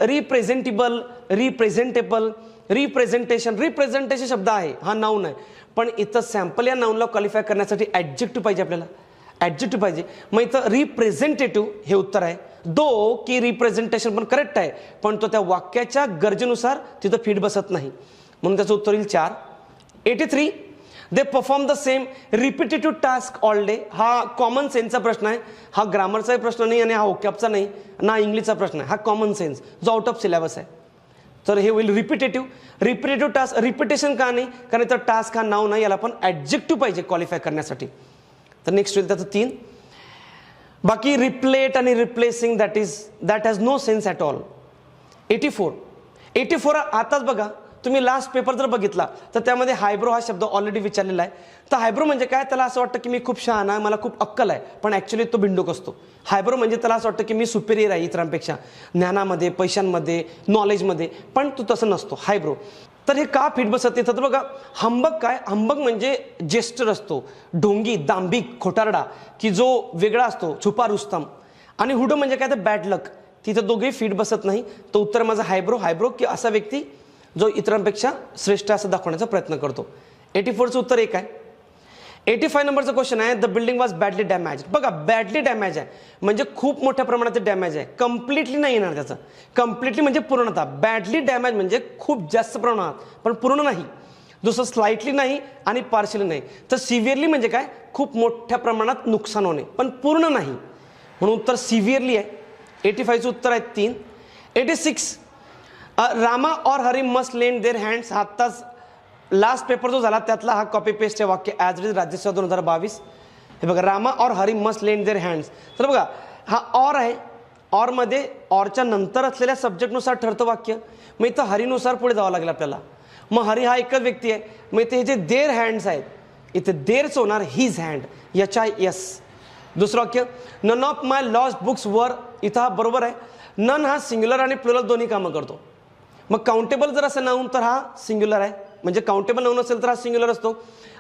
रिप्रेझेंटेबल, रिप्रेझेंटेबल, रिप्रेझेंटेशन शब्द आहे, हा नाऊन आहे. पण इथं सॅम्पल या नाऊनला क्वालिफाय करण्यासाठी ॲडजेक्टिव्ह पाहिजे आपल्याला, ॲडजेक्टिव्ह पाहिजे. मग इथं रिप्रेझेंटेटिव्ह हे उत्तर आहे. दो की रिप्रेझेंटेशन पण करेक्ट आहे, पण तो त्या वाक्याच्या गरजेनुसार तिथं फिट बसत नाही, म्हणून त्याचं उत्तर येईल 4. 83 they perform the same repetitive task all day. हा कॉमन सेन्सचा प्रश्न आहे, हा ग्रामरचाही प्रश्न नाही आणि हा ओकॅबचा नाही ना इंग्लिशचा प्रश्न आहे. हा कॉमन सेन्स जो आउट ऑफ सिलेबस आहे. तर हे होईल रिपिटेटिव्ह टास्क. रिपिटेशन का नाही, कारण तर टास्क हा नाव नाही, याला पण ॲडजेक्टिव्ह पाहिजे क्वालिफाय करण्यासाठी. तर नेक्स्ट होईल त्याचं 3. बाकी रिप्लेट आणि replacing that has no sense at all. 84 आताच बघा तुम्ही लास्ट पेपर जर बघितला तर त्यामध्ये हायब्रो हा शब्द ऑलरेडी विचारलेला आहे. तर हायब्रो म्हणजे काय, त्याला असं वाटतं की मी खूप शहाणा आहे, मला खूप अक्कल आहे, पण ॲक्च्युली तो भिंडूक असतो. हायब्रो म्हणजे त्याला असं वाटतं की मी सुपेरियर आहे इतरांपेक्षा, ज्ञानामध्ये, पैशांमध्ये, नॉलेजमध्ये, पण तो तसं नसतो हायब्रो. तर हे का फिट बसत नाही तर बघा, हंबक काय, हंबक म्हणजे जेस्टर असतो, ढोंगी, दांभिक, खोटारडा, की जो वेगळा असतो, छुपा रुस्तम. आणि हुडो म्हणजे काय तर बॅड लक, तिथं दोघेही फिट बसत नाही. तर उत्तर माझं हायब्रो की असा व्यक्ती जो इतरांपेक्षा श्रेष्ठ असं दाखवण्याचा प्रयत्न करतो. 84चं उत्तर 1 आहे. 85 नंबरचा क्वेश्चन आहे, the building was badly damage. बघा बॅडली डॅमेज आहे म्हणजे खूप मोठ्या प्रमाणात डॅमेज आहे, कम्प्लिटली नाही येणार त्याचं. कम्प्लिटली म्हणजे पूर्णतः, बॅडली डॅमेज म्हणजे खूप जास्त प्रमाणात पण पूर्ण नाही. दुसरं स्लाइटली नाही आणि पार्शली नाही. तर सिव्हिअरली म्हणजे काय, खूप मोठ्या प्रमाणात नुकसान होणे पण पूर्ण नाही, म्हणून उत्तर सिव्हिअरली आहे. 85चं उत्तर आहे 3. 86 रामा और Hari must lend their hands. आत्ताच लास्ट पेपर जो झाला त्यातला हा कॉपी पेस्ट आहे वाक्य, ॲज इट इज राज्यसेवा 2022. हे बघा, रामा और Hari must lend their hands. तर बघा हा ऑर आहे, ऑरमध्ये ऑरच्या नंतर असलेल्या सब्जेक्टनुसार ठरतं वाक्य. मग इथं हरीनुसार पुढे जावं लागेल आपल्याला. मग हरी हा एकच व्यक्ती आहे, मग इथे हे जे देअर हँड्स आहेत इथे देअरच होणार हिज हँड, HIS. दुसरं वाक्य, none of my lost books were. इथं हा बरोबर आहे, नन हा सिंग्युलर आणि प्लुरल दोन्ही कामं करतो. मग काउंटेबल जर असं नाऊन तर हा सिंग्युलर आहे, म्हणजे काउंटेबल नाऊन असेल तर हा सिंग्युलर असतो,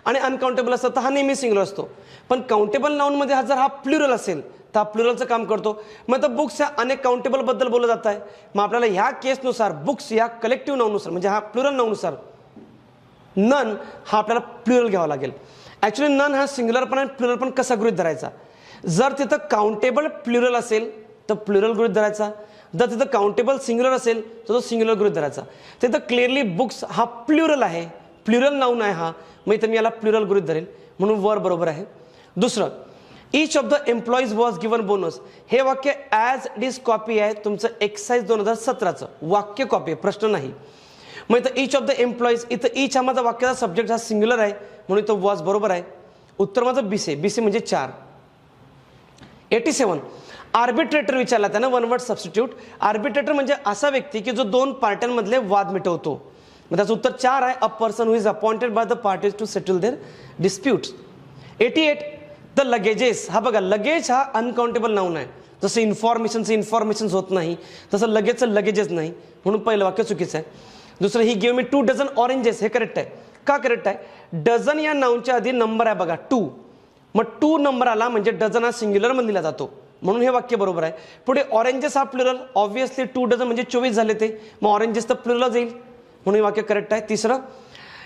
आणि अनकाउंटेबल असेल तर हा नेहमी सिंग्युलर असतो. पण काउंटेबल नाऊनमध्ये हा जर हा प्लुरल असेल तर हा प्लुरलचं काम करतो. मग तर बुक्स ह्या अनेक काउंटेबलबद्दल बोलत जात आहे, मग आपल्याला ह्या केसनुसार बुक्स या कलेक्टिव्ह नाऊननुसार म्हणजे हा प्लुरल नाऊननुसार नन हा आपल्याला प्लुरल घ्यावा लागेल. ॲक्च्युली नन हा सिंग्युलर पण आणि प्लुरल पण कसा गृहीत धरायचा, जर तिथं काउंटेबल प्लुरल असेल तर प्लुरल गृहीत धरायचा, जर तिथं काउंटेबल सिंग्युलर असेल तर तो सिंग्युलर गृहीत धरायचा. तिथं क्लिअरली बुक्स हा प्लुरल आहे, प्लुरल नाऊन आहे हा, मग इथं मी याला प्लुरल गृहीत धरेल, म्हणून वर बरोबर आहे. दुसरं, each of the employees was given bonus. हे वाक्य ॲज इट इज कॉपी आहे तुमचं एक्साईज 2017चं वाक्य कॉपी आहे, प्रश्न नाही. मग इथं ईच ऑफ द एम्प्लॉईज, इथं ईच हा माझा वाक्याचा सब्जेक्ट हा सिंग्युलर आहे म्हणून इथं वॉज बरोबर आहे. उत्तर माझं BC म्हणजे 4. 87 आर्बिट्रेटर विचारला त्यानं, वन वर्ड सबस्टिट्यूट. आर्बिट्रेटर म्हणजे असा व्यक्ती की जो दोन पार्ट्यांमधले वाद मिटवतो. मग त्याचं उत्तर 4 आहे, a person who is appointed by the parties to settle their disputes. 88 the luggages. हा बघा, लगेज हा अनकाउंटेबल नाऊन आहे. जसं इन्फॉर्मेशन होत नाही तसं लगेजचं लगेजेस नाही, म्हणून पहिलं वाक्य चुकीचं आहे. दुसरं, ही गिव्ह मी 2 डझन ऑरेंजेस. हे करेक्ट आहे. का करेक्ट आहे, डझन या नाऊनच्या आधी नंबर आहे बघा 2, मग 2 नंबर आला म्हणजे डझन हा सिंग्युलरमध्ये लिहिला जातो, म्हणून हे वाक्य बरोबर आहे. पुढे ऑरेंजेस हा प्लुरल, ऑब्व्हियसली 2 डझन म्हणजे 24 झाले ते, मग ऑरेंजेस तर प्लुरल येईल, म्हणून हे वाक्य करेक्ट आहे. तिसरं,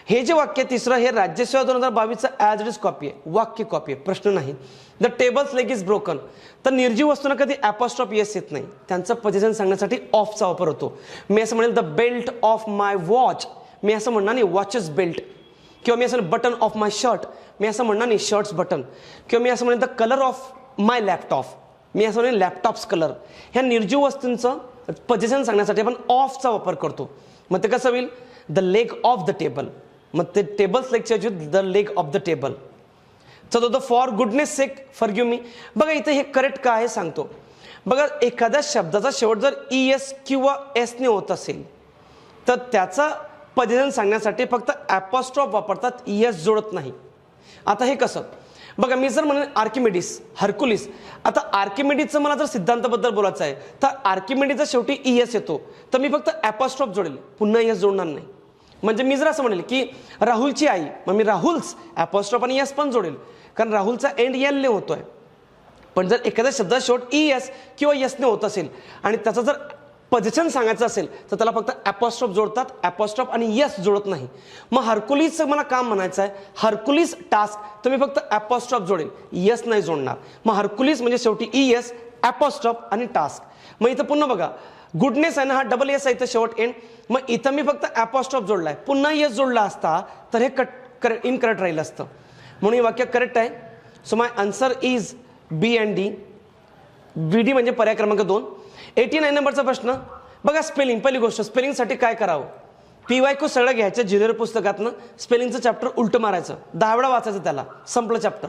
हे जे वाक्य तिसरं हे राज्यसेवा 2022चं ॲज इट इज कॉपी आहे, वाक्य कॉपी आहे, प्रश्न नाही. The tables leg is broken. तर निर्जीव वस्तूंना कधी ॲपॉस्ट्रॉफ येस येत नाही, त्यांचं पोझिशन सांगण्यासाठी ऑफचा वापर होतो. मी असं म्हणेल the belt of my watch, मी असं म्हणणार नाही वॉचेस बेल्ट. किंवा मी असं बटन ऑफ माय शर्ट, मी असं म्हणणार नाही शर्ट्स बटन. किंवा मी असं म्हणेन the colour of my laptop, मी असं म्हणेन लॅपटॉप्स कलर. ह्या निर्जीव वस्तूंचं पोझिशन सांगण्यासाठी आपण ऑफचा वापर करतो. मग ते कसं होईल, the leg of the table. मग ते टेबल्स लेगचे the leg of the table. चौथं, for goodness sake forgive me. बघा इथे हे करेक्ट का आहे सांगतो. बघा एखाद्या शब्दाचा शेवट जर ES किंवा Sने होत असेल तर त्याचा पोझिशन सांगण्यासाठी फक्त ॲपॉस्ट्रॉफ वापरतात, ES जोडत नाही. आता हे कसं, बघा मी जर म्हणेन आर्किमिडीस, हर्कुलिस. आता आर्किमिडीसचं मला जर सिद्धांताबद्दल बोलायचं आहे तर आर्किमिडीसचा शेवटी ES येतो, तर मी फक्त ॲपॉस्ट्रॉफ जोडेल, पुन्हा ES जोडणार नाही. म्हणजे मी जर असं म्हणेल की राहुलची आई, मग मी राहुल्स ॲपॉस्ट्रॉफ आणि ES पण जोडेल, कारण राहुलचा एंड L ने होतोय. पण जर एखाद्या शब्दाचा शेवट ES किंवा S ने होत असेल आणि त्याचं जर पोझिशन सांगायचं असेल तर त्याला फक्त ॲपॉस्ट्रॉफ जोडतात, ॲपॉस्ट्रॉफ आणि ES जोडत नाही. मग हर्कुलिसचं मला काम म्हणायचं आहे, हर्कुलिस टास्क, तर मी फक्त ॲपॉस्ट्रॉफ जोडेल, ES नाही जोडणार. मग हर्कुलिस म्हणजे शेवटी ES, ॲपॉस्ट्रॉफ आणि टास्क. मग इथं पुन्हा बघा गुडनेस आहे ना, हा डबल ES आहे इथं शेवट एंड. मग इथं मी फक्त ॲपॉस्ट्रॉफ जोडलाय, पुन्हा ES जोडला असता तर हे इनकरेक्ट राहिलं असतं. म्हणून हे वाक्य करेक्ट आहे. So my answer is B and D. BD म्हणजे पर्याय क्रमांक 2. 89 नंबरचा प्रश्न बघा, स्पेलिंग. पहिली गोष्ट, स्पेलिंगसाठी काय करावं. PYQ सगळं घ्यायचं जिरेर पुस्तकातनं, स्पेलिंगचं चॅप्टर उलटं मारायचं, 10 वेळा वाचायचं, त्याला संपलं चॅप्टर.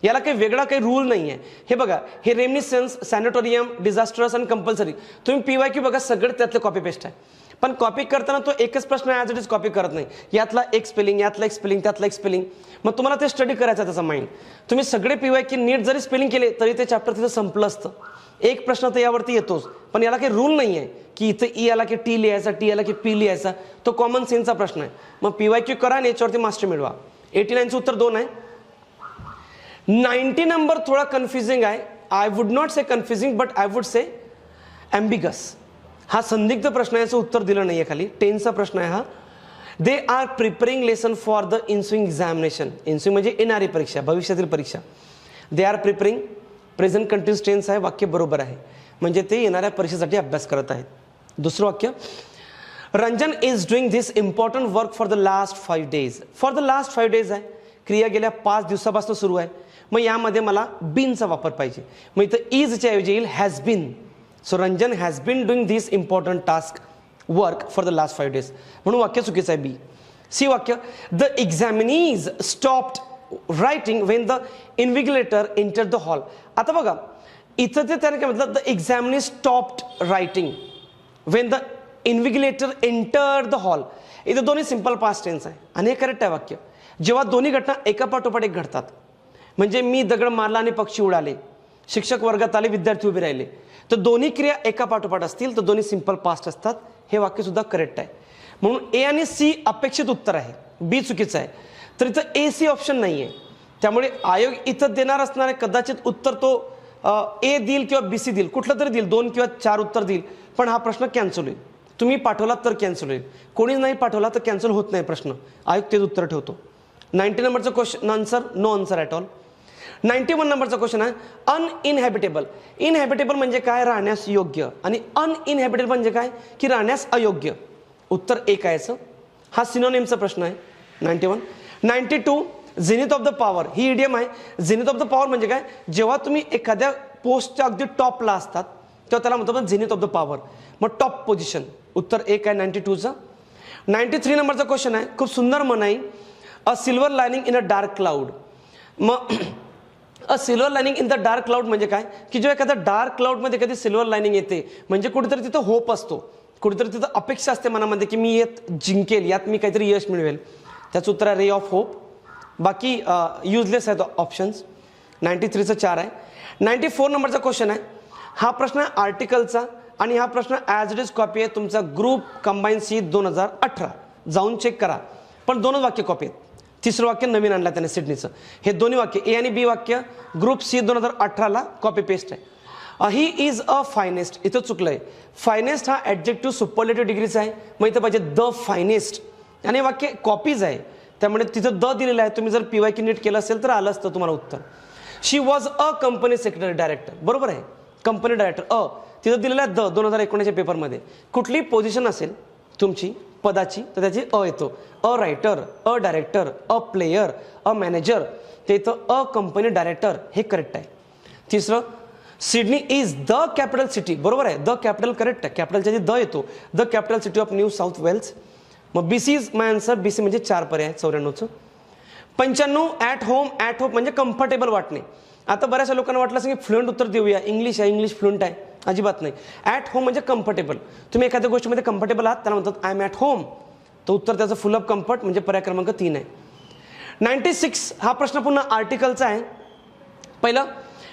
याला काही वेगळा काही रूल नाही आहे. हे बघा, हे रेमिनिसन्स, सॅनेटोरियम, डिझास्टर्स आणि कंपल्सरी, तुम्ही PYQ बघा सगळे त्यातले कॉपी पेस्ट आहे. पण कॉपी करताना तो एकच प्रश्न ॲज इट इज कॉपी करत नाही, यातला एक स्पेलिंग, यातला एक स्पेलिंग, त्यातला एक स्पेलिंग. मग तुम्हाला ते स्टडी करायचं त्याचा माइंड. तुम्ही सगळे PYQ नीट जरी स्पेलिंग केले तरी ते चॅप्टर तिथं संपलं असतं. एक प्रश्न तर यावरती येतोच, पण याला काही रूल नाही आहे की इथं E आला की T लिहायचा, T आला की P लिहायचा. तो कॉमन सेन्सचा प्रश्न आहे. मग PYQ करा आणि याच्यावरती मास्टर मिळवा. 89चं उत्तर 2 आहे. 90 नंबर थोडा कन्फ्युजिंग आहे. I would not say confusing but I would say ambiguous. हा संदिग्ध प्रश्न आहे, याचं उत्तर दिलं नाही आहे खाली. 10चा प्रश्न आहे हा. They are preparing lesson for the ensuing examination. Ensuing म्हणजे येणारी परीक्षा, भविष्यातील परीक्षा. They are preparing, present continuous tense आहे, वाक्य बरोबर आहे, म्हणजे ते येणाऱ्या परीक्षेसाठी अभ्यास करत आहेत. दुसरं वाक्य, Ranjan is doing this important work for the last 5 days. For the last 5 days आहे, क्रिया गेल्या 5 दिवसापासून सुरू आहे. मग यामध्ये मला बीनचा वापर पाहिजे. मग इथं इजच्या ऐवजी येईल has been. So Ranjan has been doing this important task work for the last 5 days. म्हणून वाक्य चुकीचं आहे, बी. सी वाक्य, the examinees stopped writing when the invigilator entered the hall. आता बघा इथं ते त्याने काय म्हटलं, the examinee stopped writing when the invigilator entered the hall. इथं दोन्ही सिंपल पास्ट टेन्स आहे आणि हे करेक्ट आहे वाक्य. जेव्हा दोन्ही घटना एका पाठोपाठ एक घडतात, म्हणजे मी दगड मारला आणि पक्षी उडाले, शिक्षक वर्गात आले, विद्यार्थी उभे राहिले, तर दोन्ही क्रिया एका पाठोपाठ असतील तर दोन्ही सिंपल पास्ट असतात. हे वाक्य सुद्धा करेक्ट आहे. म्हणून A आणि C अपेक्षित उत्तर आहे, B चुकीचं आहे. तर इथं AC ऑप्शन नाही आहे. त्यामुळे आयोग इथं देणार असणारे कदाचित उत्तर तो A देईल किंवा BC देईल, कुठलं तरी देईल, 2 किंवा 4 उत्तर देईल. पण हा प्रश्न कॅन्सल होईल. तुम्ही पाठवलात तर कॅन्सल होईल, कोणीच नाही पाठवला तर कॅन्सल होत नाही प्रश्न. आयोग तेच उत्तर ठेवतो. 90 नंबरचं question answer, no answer at all. 91 नंबरचा क्वेश्चन आहे, अनइनहॅबिटेबल. इनहॅबिटेबल म्हणजे काय, राहण्यास योग्य, आणि अनइनहॅबिटेबल म्हणजे काय की राहण्यास अयोग्य. उत्तर एक आहे याचं. हा सिनोनिमचा प्रश्न आहे. 91. 92 Zenith of the power, he idiom आहे. झेनिथ ऑफ द पॉवर म्हणजे काय, जेव्हा तुम्ही एखाद्या पोस्टच्या अगदी टॉपला असतात तेव्हा त्याला म्हणतात झेनिथ ऑफ द पॉवर, मग टॉप पोझिशन. उत्तर एक आहे 92चं. 93 नंबरचा क्वेश्चन आहे, खूप सुंदर म्हणाई, a silver lining in a dark cloud. मग a silver lining in the dark cloud म्हणजे काय की जेव्हा एखाद्या डार्क क्लाउडमध्ये कधी सिल्वर लायनिंग येते म्हणजे कुठेतरी तिथं होप असतो, कुठेतरी तिथं अपेक्षा असते मनामध्ये की मी यात जिंकेल, यात मी काहीतरी यश मिळवेल. त्याचं उत्तर आहे रे ऑफ होप. बाकी युजलेस आहेत ऑप्शन्स. 93चं 4 आहे. 94 नंबरचा क्वेश्चन आहे. हा प्रश्न आहे आर्टिकलचा आणि हा प्रश्न ॲज इट इज कॉपी आहे तुमचा ग्रुप कंबाईन सी 2018. जाऊन चेक करा. पण 2च वाक्य कॉपी आहेत. तिसरं वाक्य नवीन आणलं त्याने सिडनीचं. हे दोन्ही वाक्य A आणि B वाक्य ग्रुप सी 2018ला कॉपी पेस्ट आहे. ही इज अ फायनेस्ट, इथं चुकलंय. फायनेस्ट हा ॲडजेक्टिव्ह सुपरलेटिव्ह डिग्रीचा आहे. मग इथं पाहिजे द फायनेस्ट, आणि वाक्य कॉपीज आहे त्यामुळे तिथं द दिलेलं आहे. तुम्ही जर PYQ नीट केलं असेल तर आलं असतं तुम्हाला उत्तर. She was a company secretary director, बरोबर आहे. कंपनी डायरेक्टर तिथं दिलेलं आहे द 2019च्या पेपरमध्ये. कुठली पोझिशन असेल तुमची पदाची, तर त्याची अ येतो. अ writer, a director, a player, a manager, ते इथं अ कंपनी डायरेक्टर हे करेक्ट आहे. तिसरं, Sydney is the capital city, बरोबर आहे. द कॅपिटल करेक्ट आहे, कॅपिटलच्या आधी द येतो. The capital city of New South Wales. मग BC is my answer. BC म्हणजे 4 पर्याय 94चं. 95 ॲट होम. ॲट होम म्हणजे कम्फर्टेबल वाटणे. आता बऱ्याचशा लोकांना वाटलं असं की फ्लुएंट उत्तर देऊया, इंग्लिश आहे, इंग्लिश फ्लुएंट आहे. अजिबात नाही. ॲट होम म्हणजे कम्फर्टेबल. तुम्ही एखाद्या गोष्टीमध्ये कम्फर्टेबल आहात, त्याला म्हणतात आय एम ॲट होम. तर उत्तर त्याचं फुल ऑफ कम्फर्ट म्हणजे पर्याय क्रमांक 3 आहे. 96 हा प्रश्न पुन्हा आर्टिकलचा आहे. पहिलं,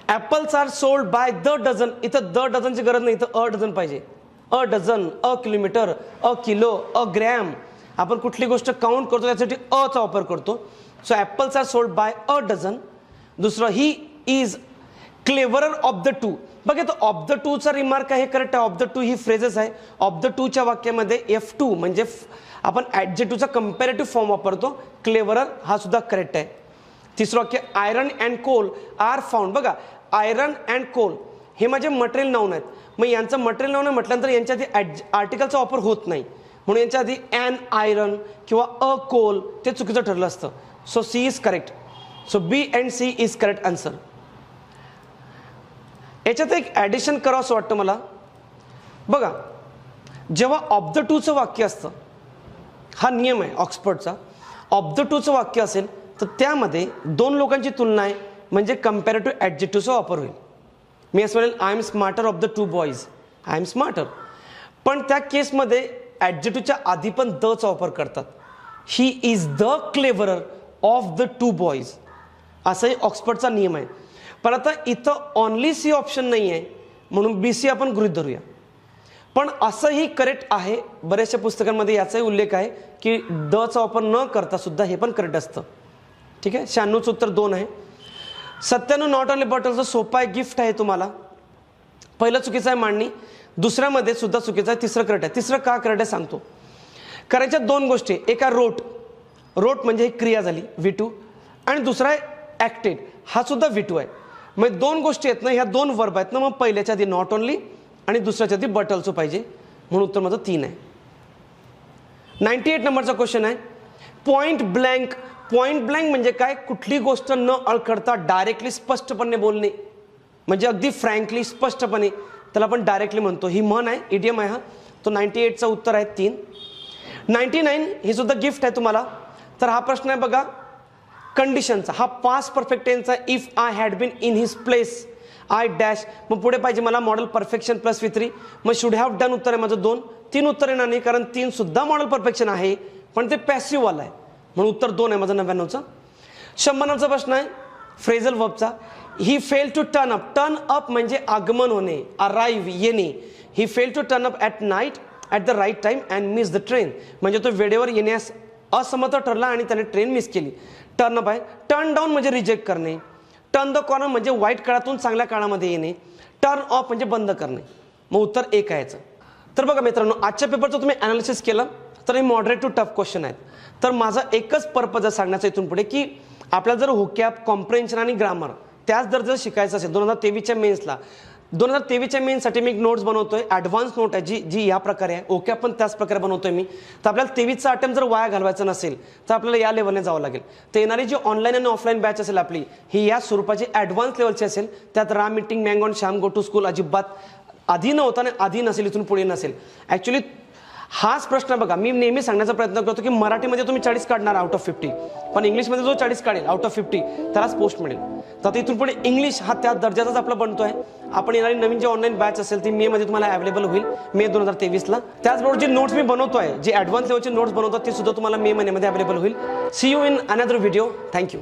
apples are sold by the dozen. इथं द डझनची गरज नाही, इथं अ डझन पाहिजे. A dozen, a kilometre, a kilo, a gram. आपण कुठली गोष्ट काउंट करतो त्यासाठी अचा वापर करतो. So apples are sold by a dozen. दुसरं, he is cleverer of the two. बघा तो ऑफ द टूचा रिमार्क आहे, करेक्ट आहे. ऑफ द टू ही फ्रेजेस आहे. ऑफ द टूच्या वाक्यामध्ये F2 म्हणजे आपण ॲडजेक्टिव्हचा कंपॅरेटिव्ह फॉर्म वापरतो. क्लेवरर हा सुद्धा करेक्ट आहे. तिसरं वाक्य, iron and coal are found. बघा आयरन अँड कोल हे माझे मटेरियल नाऊन आहेत. मग यांचं मटेरियल नाऊन म्हटल्यानंतर यांच्या आधी आर्टिकलचा वापर होत नाही, म्हणून यांच्या आधी ॲन आयरन किंवा अ कोल ते चुकीचं ठरलं असतं. So C is correct. So B and C is correct answer. याच्यात एक ॲडिशन करावं असं वाटतं मला. बघा जेव्हा ऑफ द टूचं वाक्य असतं, हा नियम आहे ऑक्सफर्डचा, ऑफ द टूचं वाक्य असेल तर त्यामध्ये 2 लोकांची तुलना आहे, म्हणजे कंपॅरेटिव्ह ॲडजेक्टिव्हचा वापर होईल. मी असं म्हणेल I am smarter of the 2 boys. I am smarter. पण त्या केसमध्ये ॲडजेक्टिव्हच्या आधी पण दचा वापर करतात. He is the cleverer of the 2 boys असाही ऑक्सफर्डचा नियम आहे. पण आता इथं ऑनली C ऑप्शन नाही आहे, म्हणून BC आपण गृहीत धरूया. पण असंही करेक्ट आहे, बऱ्याचशा पुस्तकांमध्ये याचाही उल्लेख आहे की दचा वापर न करता सुद्धा हे पण करेक्ट असतं. ठीक आहे. 96चं उत्तर 2 आहे. 97 नॉट ओनली बॉटलचं सोपं आहे, गिफ्ट आहे तुम्हाला. पहिलं चुकीचं आहे मांडणी, दुसऱ्यामध्ये सुद्धा चुकीचं आहे, तिसरं करेक्ट आहे. तिसरं का करेक्ट आहे सांगतो. करायच्या 2 गोष्टी, एका रोट. रोट म्हणजे ही क्रिया झाली V2, आणि दुसरा आहे ॲक्टेड, हा सुद्धा V2 आहे. मग 2 गोष्टी आहेत ना, ह्या 2 वर्ब आहेत ना, मग पहिल्याच्या आधी नॉट ओनली आणि दुसऱ्याच्या आधी बटलचं पाहिजे, म्हणून उत्तर माझं 3 आहे. 98 नंबरचा क्वेश्चन आहे, पॉइंट ब्लँक. पॉइंट ब्लँक म्हणजे काय? कुठली गोष्ट न अडखळता डायरेक्टली स्पष्टपणे बोलणे, म्हणजे अगदी फ्रँकली स्पष्टपणे, त्याला आपण डायरेक्टली म्हणतो. ही म्हण आहे, इडियम आहे हा. तो 98चं उत्तर आहे 3. 99 ही सुद्धा गिफ्ट आहे तुम्हाला. तर हा प्रश्न आहे बघा कंडिशनचा, हा पास्ट परफेक्ट टेन्सचा. If I had been in his place I dash. मग पुढे पाहिजे मला मॉडेल परफेक्शन प्लस V3. मग शुड हॅव डन उत्तर आहे माझं 2. 3 उत्तर येणार नाही, कारण 3 सुद्धा मॉडेल परफेक्शन आहे, पण ते पॅसिव्ह वाला आहे, म्हणून उत्तर 2 आहे माझं 99चं. 100 नंबरचा प्रश्न आहे फ्रेझल वर्बचा. He fail to turn up. Turn up म्हणजे आगमन होणे, अराईव्ह येणे. He fail to turn up at night at the right time and miss the train. म्हणजे तो वेळेवर येण्यास असमर्थ ठरला आणि त्याने ट्रेन मिस केली. टर्न अप आहे. टर्न डाऊन म्हणजे रिजेक्ट करणे. टर्न द कॉर्नर म्हणजे वाईट काळातून चांगल्या काळामध्ये येणे. टर्न ऑफ म्हणजे बंद करणे. मग उत्तर 1 आहे याचं. तर बघा मित्रांनो, आजच्या पेपरचं तुम्ही ॲनालिसिस केलं तर हे मॉडरेट टू टफ क्वेश्चन आहेत. तर माझा एकच पर्पज आहे सांगण्याचा इथून पुढे, की आपल्याला जर होकॅब, कॉम्प्रेन्शन आणि ग्रामर त्याच दर्जाचं शिकायचं असेल 2023च्या मेन्सला, 2023च्या मेन्ससाठी मी एक नोट्स बनवतोय, ॲडव्हान्स नोट आहे जी या प्रकारे आहे. ओके पण त्याच प्रकारे बनवतोय मी. तर आपल्याला 23चा अटेम्प्ट जर वाया घालवायचा नसेल तर आपल्याला या लेवलने जावं लागेल. तर येणारी जी ऑनलाईन आणि ऑफलाईन बॅच असेल आपली, ही या स्वरूपाची ॲडव्हान्स लेवलची असेल. त्यात राम मीटिंग, मँगो आणि श्याम गो टू स्कूल अजिबात आधी नव्हता आणि आधी नसेल, इथून पुढे नसेल. ॲक्च्युली हाच प्रश्न बघा, मी नेहमी सांगण्याचा प्रयत्न करतो की मराठीमध्ये तुम्ही 40 काढणार आउट ऑफ 50, पण इंग्लिशमध्ये जो 40 काढेल आउट ऑफ 50 त्यालाच पोस्ट मिळेल. तर आता इथून पुढे इंग्लिश हा त्या दर्जाचाच आपला बनतोय. आपण येणारी नवीन जी ऑनलाईन बॅच असेल ती मे मध्ये तुम्हाला अवेलेबल होईल, मे 2023ला. त्याचबरोबर जी नोट्स मी बनवतोय, जे ॲडव्हान्स लेवलचे नोट्स बनवतो, ती सुद्धा तुम्हाला मे महिन्यामध्ये अवेलेबल होईल. See you in another video. Thank you.